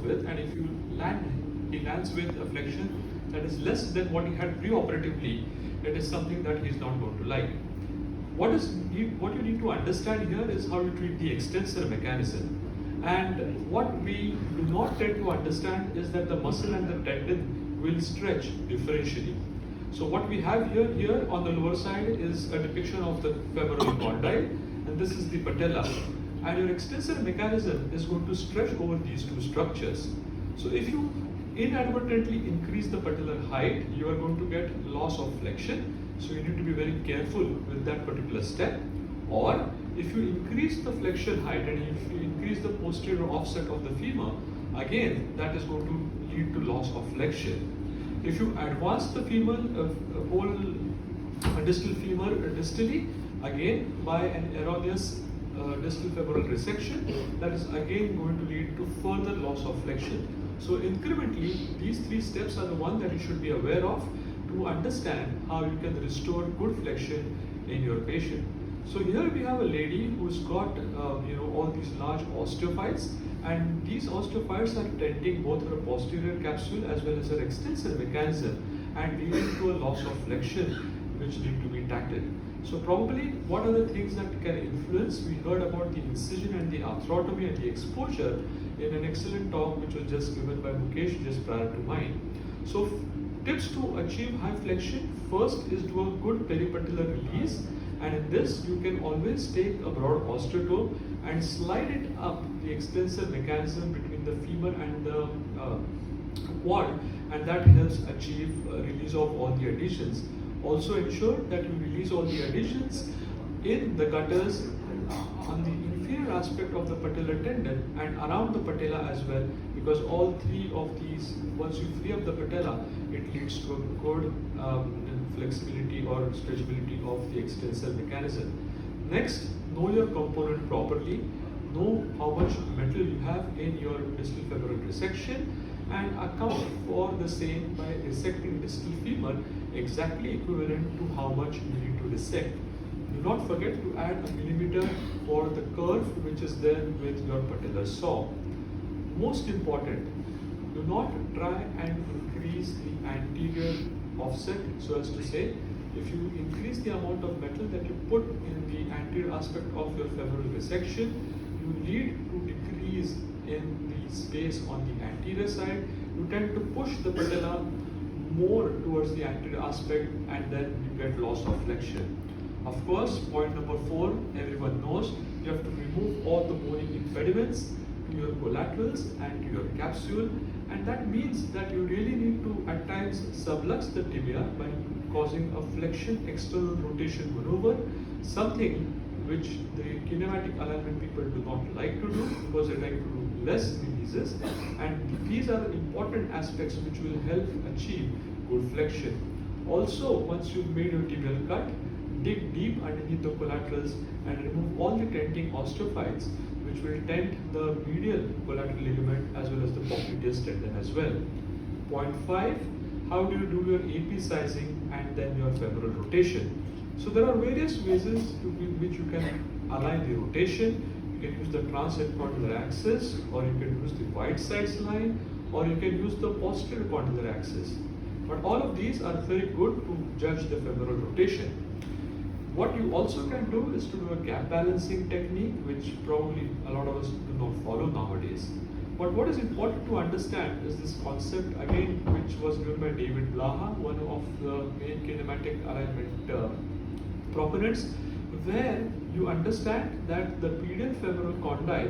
with, and if he lands with a flexion that is less than what he had preoperatively, it is something that he's not going to like. What you need to understand here is how you treat the extensor mechanism. And what we do not tend to understand is that the muscle and the tendon will stretch differentially. So what we have here on the lower side is a depiction of the femoral condyle, and this is the patella. And your extensor mechanism is going to stretch over these two structures. So if you inadvertently increase the patellar height, you are going to get loss of flexion. So you need to be very careful with that particular step. Or if you increase the flexion height and if you increase the posterior offset of the femur, again that is going to lead to loss of flexion. If you advance the femur, whole distal femur distally, again by an erroneous distal femoral resection, that is again going to lead to further loss of flexion. So incrementally, these three steps are the one that you should be aware of to understand how you can restore good flexion in your patient. So here we have a lady who's got all these large osteophytes, and these osteophytes are tenting both her posterior capsule as well as her extensor mechanism and leading to a loss of flexion which need to be tackled. So probably what are the things that can influence? We heard about the incision and the arthrotomy and the exposure in an excellent talk which was just given by Mukesh just prior to mine. So tips to achieve high flexion: first is do a good peripatellar release, and in this you can always take a broad osteotope and slide it up the extensor mechanism between the femur and the quad, and that helps achieve release of all the adhesions. Also ensure that you release all the adhesions in the gutters on the inferior aspect of the patellar tendon and around the patella as well, because all three of these, once you free up the patella, it leads to a good flexibility or stretchability of the extensor mechanism. Next, know your component properly. Know how much metal you have in your distal femoral resection and account for the same by resecting distal femur exactly equivalent to how much you need to resect. Do not forget to add a millimeter for the curve which is there with your patellar saw. Most important, do not try and increase the anterior offset, so as to say, if you increase the amount of metal that you put in the anterior aspect of your femoral resection, you lead to decrease in the space on the anterior side. You tend to push the patella more towards the anterior aspect, and then you get loss of flexion. Of course, point number 4, everyone knows, you have to remove all the bony impediments to your collaterals and to your capsule, and that means that you really need to at times sublux the tibia by causing a flexion external rotation maneuver, something which the kinematic alignment people do not like to do because they like to do less releases, and these are the important aspects which will help achieve good flexion. Also, once you've made your tibial cut, dig deep underneath the collaterals and remove all the tenting osteophytes which will tent the medial collateral ligament as well as the popliteus tendon as well. Point 5, how do you do your AP sizing and then your femoral rotation? So there are various ways in which you can align the rotation. You can use the transencondylar axis, or you can use the wide sides line, or you can use the posterior condylar axis. But all of these are very good to judge the femoral rotation. What you also can do is to do a gap balancing technique, which probably a lot of us do not follow nowadays. But what is important to understand is this concept again, which was given by David Blaha, one of the main kinematic alignment proponents, where you understand that the medial femoral condyle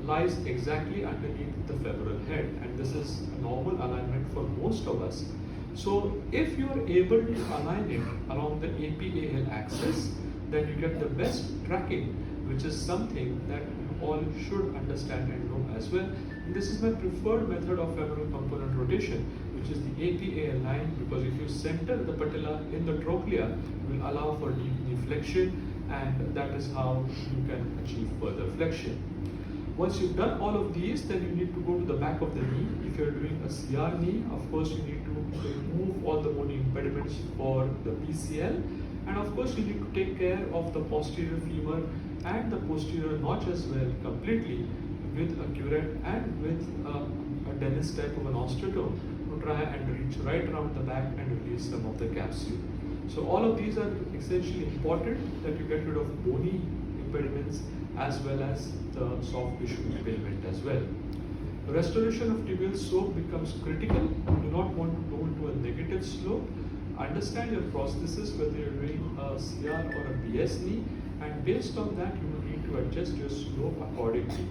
lies exactly underneath the femoral head, and this is a normal alignment for most of us. So if you are able to align it along the APAL axis, then you get the best tracking, which is something that you all should understand and know as well. And this is my preferred method of femoral component rotation, which is the APAL line, because if you center the patella in the trochlea, it will allow for deep knee flexion, and that is how you can achieve further flexion. Once you've done all of these, then you need to go to the back of the knee. If you're doing a CR knee, of course you need to remove all the bony impediments for the PCL, and of course you need to take care of the posterior femur and the posterior notch as well completely with a curette and with a Dennis type of an osteotome to try and reach right around the back and release some of the capsule. So all of these are essentially important that you get rid of bony impediments as well as the soft tissue impediment as well. Restoration of tibial slope becomes critical. You do not want to go into a negative slope. Understand your prosthesis, whether you're doing a CR or a BS knee, and based on that you will need to adjust your slope accordingly.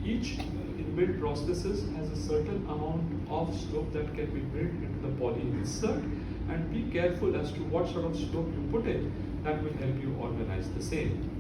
Each inbuilt prosthesis has a certain amount of slope that can be built into the poly insert, and be careful as to what sort of slope you put in. That will help you organize the same.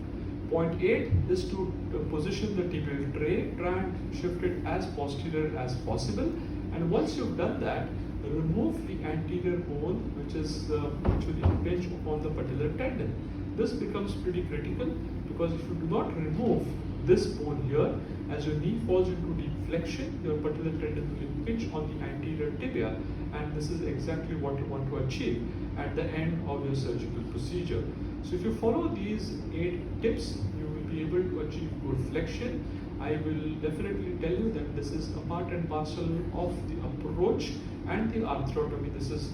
Point 8 is to position the tibial tray, try and shift it as posterior as possible, and once you've done that, remove the anterior bone which will impinge upon the patellar tendon. This becomes pretty critical because if you do not remove this bone here, as your knee falls into deep flexion, your patellar tendon will impinge on the anterior tibia, and this is exactly what you want to achieve at the end of your surgical procedure. So if you follow these 8 tips, you will be able to achieve good flexion. I will definitely tell you that this is a part and parcel of the approach and the arthrotomy. This is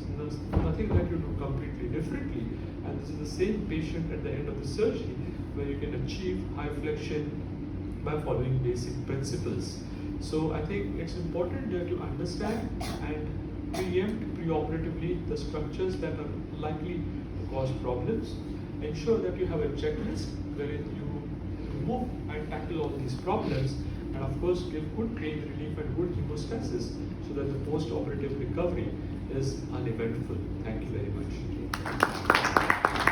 nothing that you do completely differently, and this is the same patient at the end of the surgery where you can achieve high flexion by following basic principles. So I think it's important that you understand and preempt preoperatively the structures that are likely to cause problems. Ensure that you have a checklist wherein you remove and tackle all these problems, and of course give good pain relief and good hemostasis so that the post-operative recovery is uneventful. Thank you very much.